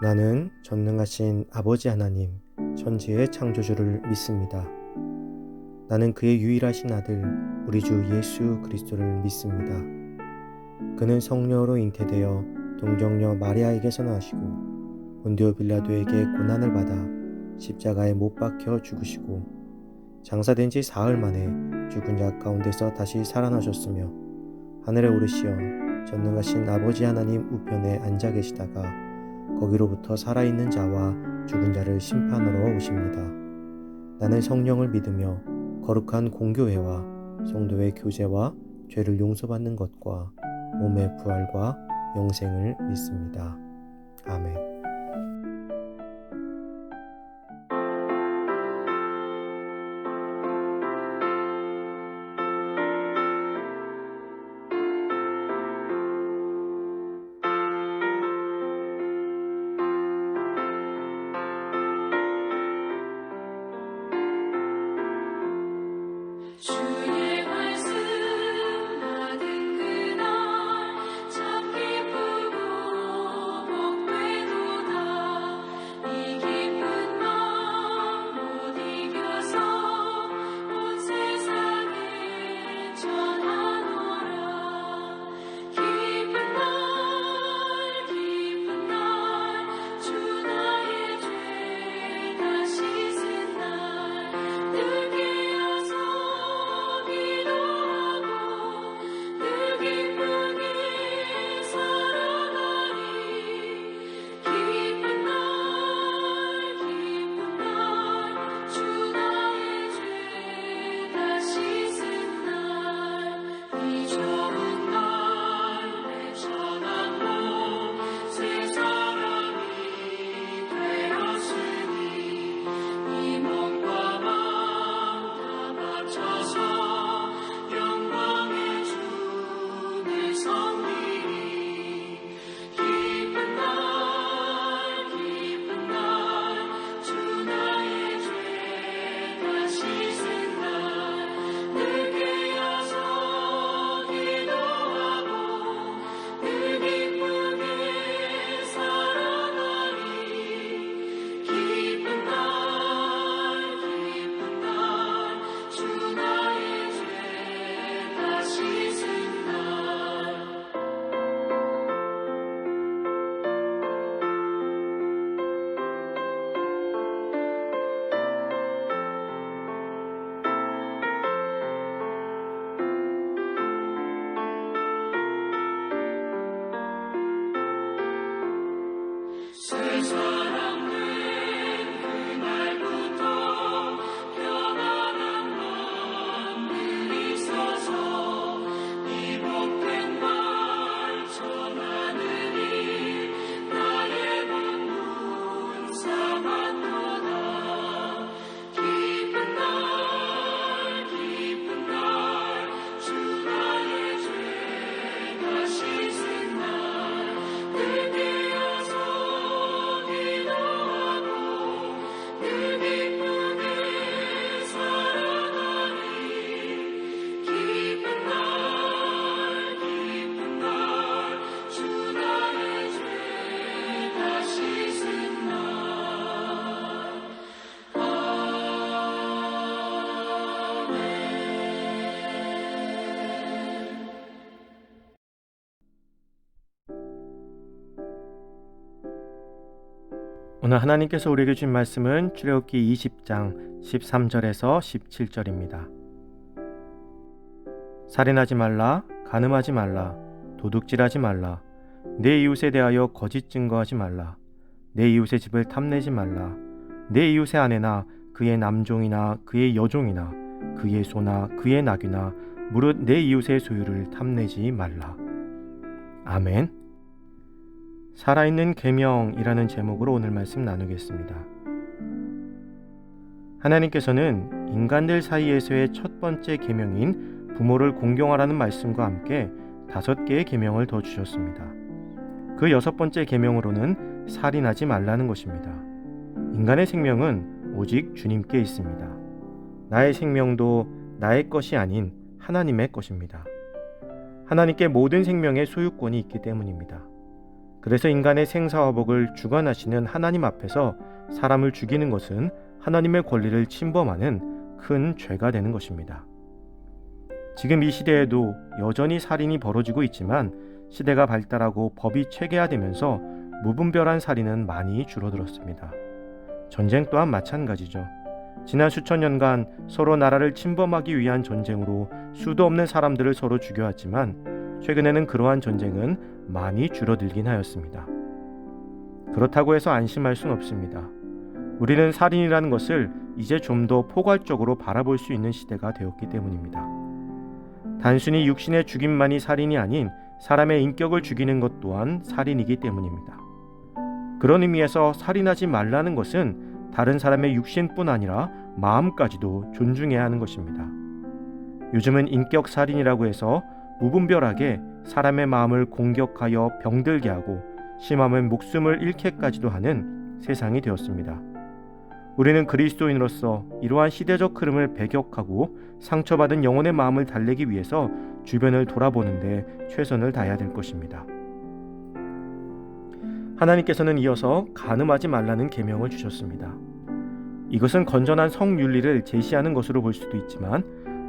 나는 전능하신 아버지 하나님, 천지의 창조주를 믿습니다. 나는 그의 유일하신 아들, 우리 주 예수 그리스도를 믿습니다. 그는 성령으로 잉태되어 동정녀 마리아에게서 나시고 본디오 빌라도에게 고난을 받아 십자가에 못 박혀 죽으시고 장사된 지 사흘 만에 죽은 자 가운데서 다시 살아나셨으며 하늘에 오르시어 전능하신 아버지 하나님 우편에 앉아 계시다가 거기로부터 살아있는 자와 죽은 자를 심판하러 오십니다. 나는 성령을 믿으며 거룩한 공교회와 성도의 교제와 죄를 용서받는 것과 몸의 부활과 영생을 믿습니다. 아멘. 주의 말씀 받은 그날 참 기쁘고 복되도다. 이 기쁜 마음 못 이겨서 온 세상에 전하노라. 기쁜 날 주 나의 죄 다 씻은 날 늘 깨어서 늘 기쁘게 살아가리. 기쁜 날 주 나의 죄 다 씻은 날 이 좋은 날 외쳐놓고 새 사람이 되었으니 이 몸과 마음 다 바쳐서 영광의 주를 섬기리. 기쁜 날 주 나의 죄 다 씻은 날늘 깨어서 기도하고 늘 기쁘게 살아가리. 기쁜 날 주 나의 죄 다 씻은 날. 새 사람 된 그날부터 평안한 마음 늘 있어서 이 복된 말 전하느니 나의 본분 삼았도다. 기쁜 날 주 나의 죄 다 씻은 날늘 깨어서 기도하고 늘 기쁘게 살아가리. 기쁜 날 주 나의 죄 다 씻은 날. 오늘 하나님께서 우리에게 주신 말씀은 출애굽기 20장 13절에서 17절입니다. 살인하지 말라, 간음하지 말라, 도둑질하지 말라, 내 이웃에 대하여 거짓 증거하지 말라, 내 이웃의 집을 탐내지 말라, 내 이웃의 아내나 그의 남종이나 그의 여종이나 그의 소나 그의 나귀나 무릇 내 이웃의 소유를 탐내지 말라. 아멘. 살아있는 계명이라는 제목으로 오늘 말씀 나누겠습니다. 하나님께서는 인간들 사이에서의 첫 번째 계명인 부모를 공경하라는 말씀과 함께 5개의 계명을 더 주셨습니다. 그 6번째 계명으로는 살인하지 말라는 것입니다. 인간의 생명은 오직 주님께 있습니다. 나의 생명도 나의 것이 아닌 하나님의 것입니다. 하나님께 모든 생명의 소유권이 있기 때문입니다. 그래서 인간의 생사화복을 주관하시는 하나님 앞에서 사람을 죽이는 것은 하나님의 권리를 침범하는 큰 죄가 되는 것입니다. 지금 이 시대에도 여전히 살인이 벌어지고 있지만 시대가 발달하고 법이 체계화되면서 무분별한 살인은 많이 줄어들었습니다. 전쟁 또한 마찬가지죠. 지난 수천 년간 서로 나라를 침범하기 위한 전쟁으로 수도 없는 사람들을 서로 죽여왔지만 최근에는 그러한 전쟁은 많이 줄어들긴 하였습니다. 그렇다고 해서 안심할 순 없습니다. 우리는 살인이라는 것을 이제 좀 더 포괄적으로 바라볼 수 있는 시대가 되었기 때문입니다. 단순히 육신의 죽임만이 살인이 아닌 사람의 인격을 죽이는 것 또한 살인이기 때문입니다. 그런 의미에서 살인하지 말라는 것은 다른 사람의 육신뿐 아니라 마음까지도 존중해야 하는 것입니다. 요즘은 인격 살인이라고 해서 무분별하게 사람의 마음을 공격하여 병들게 하고 심하면 목숨을 잃게까지도 하는 세상이 되었습니다. 우리는 그리스도인으로서 이러한 시대적 흐름을 배격하고 상처받은 영혼의 마음을 달래기 위해서 주변을 돌아보는데 최선을 다해야 될 것입니다. 하나님께서는 이어서 간음하지 말라는 계명을 주셨습니다. 이것은 건전한 성윤리를 제시하는 것으로 볼 수도 있지만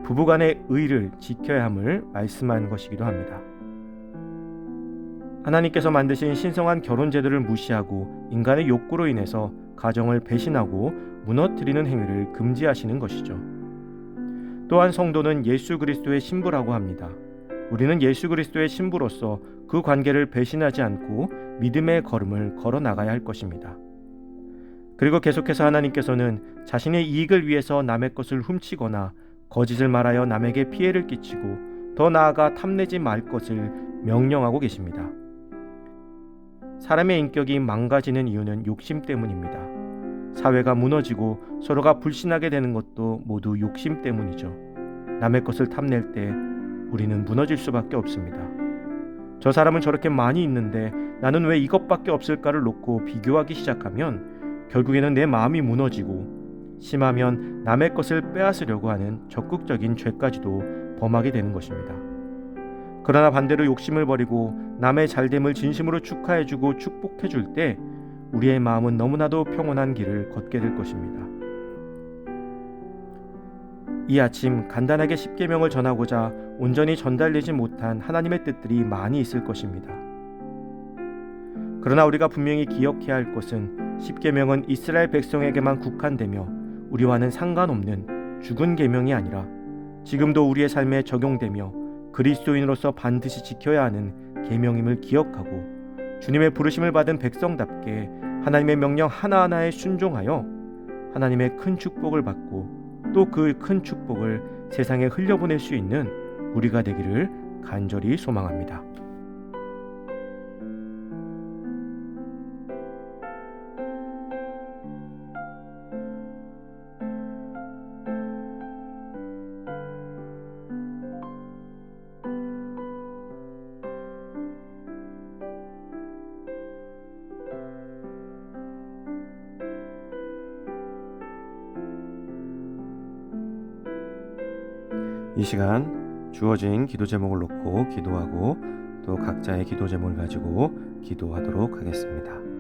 부부간의 의를 지켜야 함을 말씀하는 것이기도 합니다. 하나님께서 만드신 신성한 결혼 제도를 무시하고 인간의 욕구로 인해서 가정을 배신하고 무너뜨리는 행위를 금지하시는 것이죠. 또한 성도는 예수 그리스도의 신부라고 합니다. 우리는 예수 그리스도의 신부로서 그 관계를 배신하지 않고 믿음의 걸음을 걸어 나가야 할 것입니다. 그리고 계속해서 하나님께서는 자신의 이익을 위해서 남의 것을 훔치거나 거짓을 말하여 남에게 피해를 끼치고 더 나아가 탐내지 말 것을 명령하고 계십니다. 사람의 인격이 망가지는 이유는 욕심 때문입니다. 사회가 무너지고 서로가 불신하게 되는 것도 모두 욕심 때문이죠. 남의 것을 탐낼 때 우리는 무너질 수밖에 없습니다. 저 사람은 저렇게 많이 있는데 나는 왜 이것밖에 없을까를 놓고 비교하기 시작하면 결국에는 내 마음이 무너지고 심하면 남의 것을 빼앗으려고 하는 적극적인 죄까지도 범하게 되는 것입니다. 그러나 반대로 욕심을 버리고 남의 잘됨을 진심으로 축하해주고 축복해줄 때 우리의 마음은 너무나도 평온한 길을 걷게 될 것입니다. 이 아침 간단하게 십계명을 전하고자 온전히 전달되지 못한 하나님의 뜻들이 많이 있을 것입니다. 그러나 우리가 분명히 기억해야 할 것은 십계명은 이스라엘 백성에게만 국한되며 우리와는 상관없는 죽은 계명이 아니라 지금도 우리의 삶에 적용되며 그리스도인으로서 반드시 지켜야 하는 계명임을 기억하고 주님의 부르심을 받은 백성답게 하나님의 명령 하나하나에 순종하여 하나님의 큰 축복을 받고 또 그 큰 축복을 세상에 흘려보낼 수 있는 우리가 되기를 간절히 소망합니다. 이 시간 주어진 기도 제목을 놓고 기도하고 또 각자의 기도 제목을 가지고 기도하도록 하겠습니다.